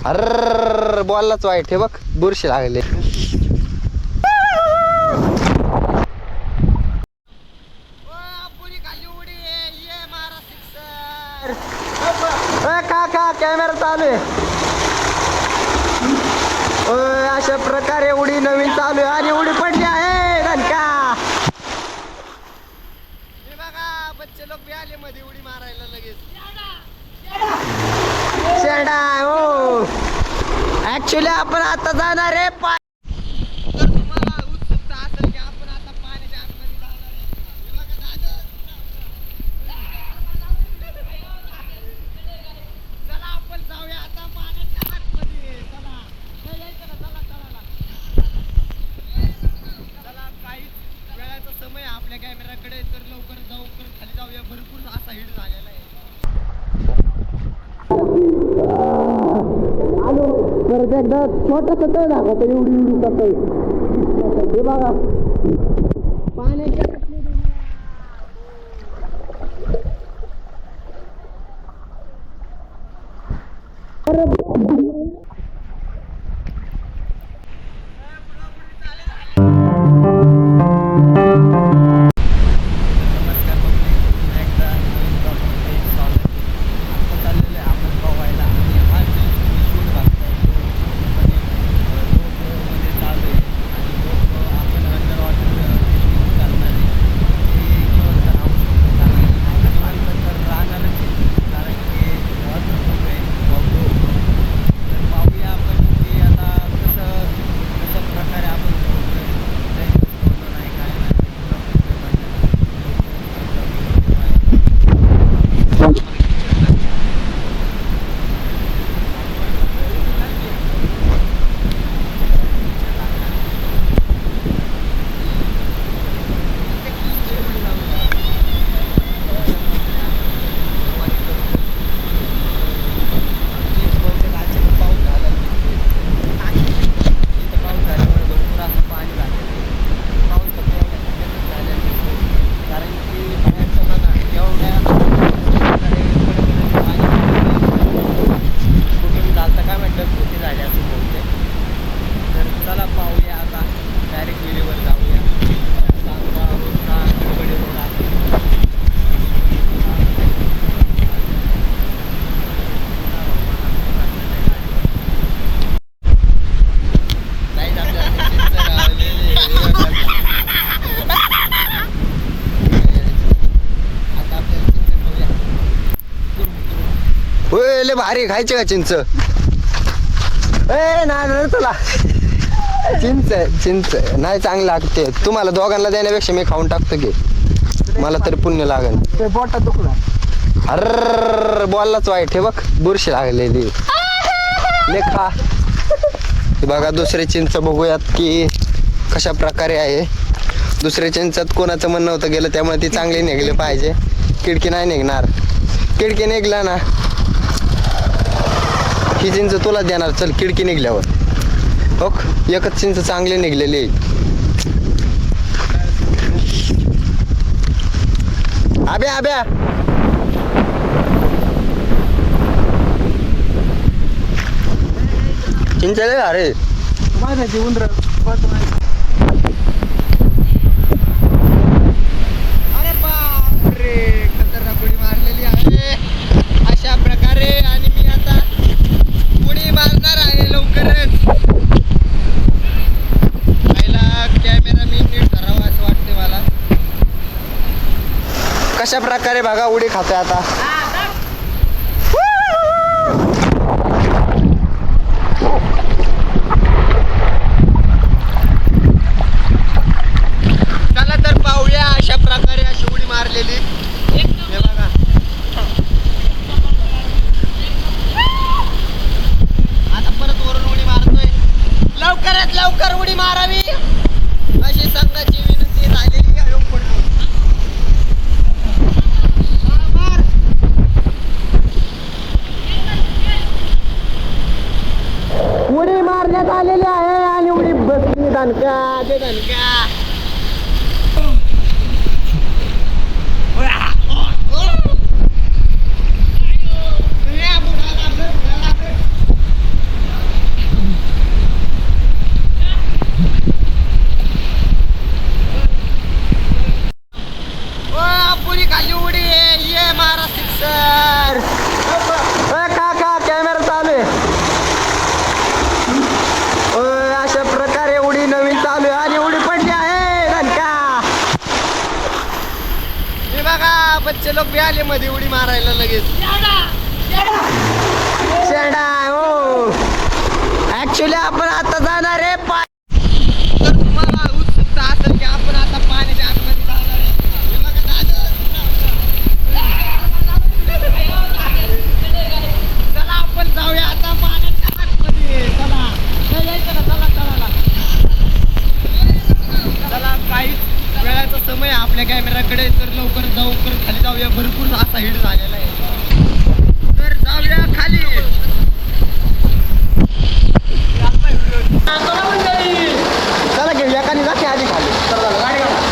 अर बॉललाच वाईट हे बघ बुरशी लागले. काका कॅमेरा चालू आहे. अशा प्रकारे उडी नवीन चालू आहे आणि उडी पडली आहे धनका. हे बघा बच्चे लोक बी आले मध्ये उडी मारायला लगेच. शेंडा हो ऍक्च्युली आपण आता जाणार आहे. तर तुम्हाला उत्सुकता असेल की आपण आता पाण्याच्या आतमध्ये जाणार आहे. हे बघा दादा चला आपण जाऊया आता पाण्याच्या आतमध्ये. चला यायचं ना चला चला चला. काही वेळाचा समय आपल्या कॅमेराकडे तर लवकर खाली जाऊया. भरपूर असा हिट झालेला आहे. परत एकदा छोटासा तळ दाखवतो. एवढी तळ हे बघा पाण्याच्या भारी खायचे का चिंच. नाही तुला चिंच नाही चांगलं लागते. तुम्हाला दोघांना देण्यापेक्षा मी खाऊन टाकतो की मला तरी पुण्य लागेल. अर बॉललाच वाईट हे बघ बुरशी लागलेली लेखा. हे बघा दुसरे चिंच बघूयात की कशा प्रकारे आहे. दुसऱ्या चिंचात कोणाचं मन नव्हतं गेलं त्यामुळे ती चांगली निघली पाहिजे. खिडकी नाही निघणार. खिडकी निघला ना ही चिंच तुला देणार. चल खिडकी निघल्यावर हो एकच चिंच चांगली निघलेली. आब्या आब्या चिंच रे अरे बापरे खतरनाक उडी मारलेली आहे अशा प्रकारे. आणि मी आता उडी मारणार आहे लवकरच. पहिला कॅमेरा मी नीट धरावा असं वाटते मला. कशा प्रकारे बघा उडी खातोय आता. चला तर पाहूया अशा प्रकारे अशी उडी मारलेली. हे बघा आता परत वरून उडी मारतोय. लवकरात लवकर उडी मारावी अशी संघाची विनंती झालेली आहे. उडी मारण्यात आलेली आहे आणि उडी बसली. दणका ते दणका. घरचे लोक बी आले मध्ये उडी मारायला लगेच. शेडा हो. ऍक्च्युली आपण आता जाणार आहे तर तुम्हाला उत्सुकता असेल की आपण आता पाण्याच्या आतमध्ये जाणार आहे. हे बघा दादा. चला आपण जाऊया आता पाण्याच्या आतमध्ये. चला चला काहीच वेळाचा समय आपल्या कॅमेराकडे तर लवकर खाली जाऊया. भरपूर असा हिट झालेला आहे तर जाऊया खाली. चला घेऊया का नाही जाते आधी खाली. चला गाडी काढा.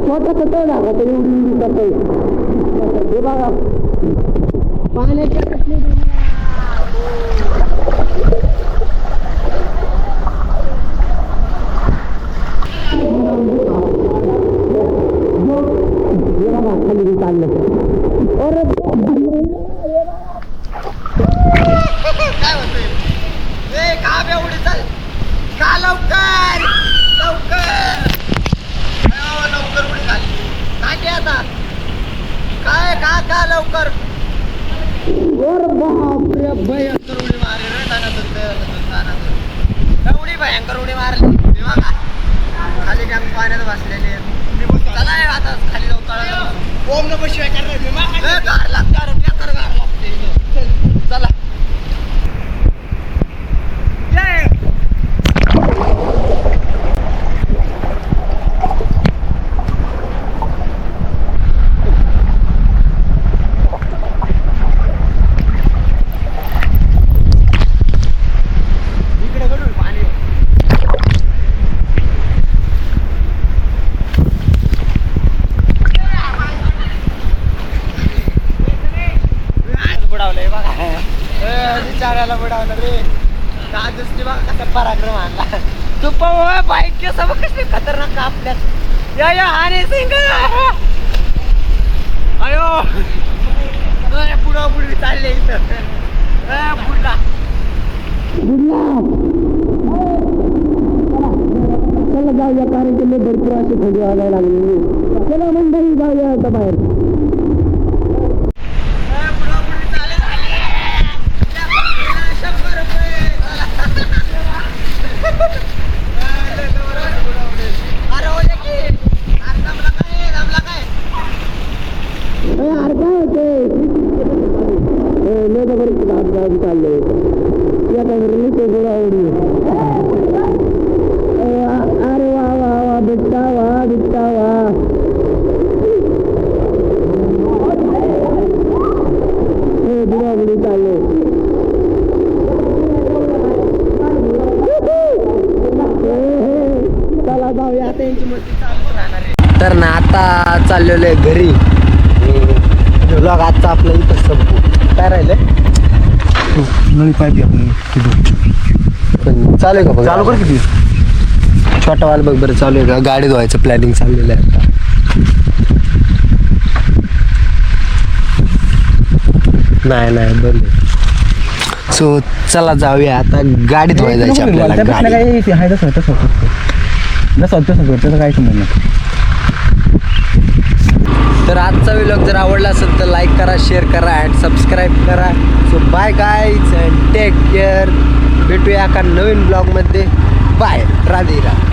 छोटा छोटा झाला तरी उडी करता येईल. हे बघा पाण्याच्या खाली चाललं काय होतंय. का उडी चाल का लवकर लवकर लवकर उडी खाली काय आता काय का लवकर. बापरे भयंकर उडी मारली रे. उडी भयंकर उडी मारली. खाली काय पाण्यात बसलेले. चला आता खाली जाऊ कळलं. ओम नमः शिवाय गार लागणार बेकार गार लागते. चला चारायला बुडावलं रे. राजस्थी बघा कसा पराक्रम आणला. तू बाईक के सब कसले खतरनाक आपल्यात. या हाने सिंग अयो पुढं पुढे चालले इथं पुढला चला जाऊया. कारण की भरपूर असे फोटो आणायला लागले. चला मंडळी जाऊया आता बाहेर. चालले या अरे वा वा वा तर ना आता चाललेलो आहे घरी. व्लॉग आजचा आपला इथं संपू. काय राहिलं नळी पाहिजे आपण पण चालू आहे का बघ? चालू कर किती छोटा वाल बघ बरं चालू आहे का? गाडी धुवायचं प्लॅनिंग चाललेलं आहे आता. नाही बंद. सो चला जाऊया आता. गाडी धुवायला जायची आपल्याला. गाडी काय आहे तसं त्याचा काय संबंध नाही. तर आजचा व्लॉग जर आवडला असेल तर लाईक करा, शेअर करा अँड सबस्क्राईब करा. So bye guys and take care. भेटूया एका नवीन ब्लॉगमध्ये. बाय. राधे राधे.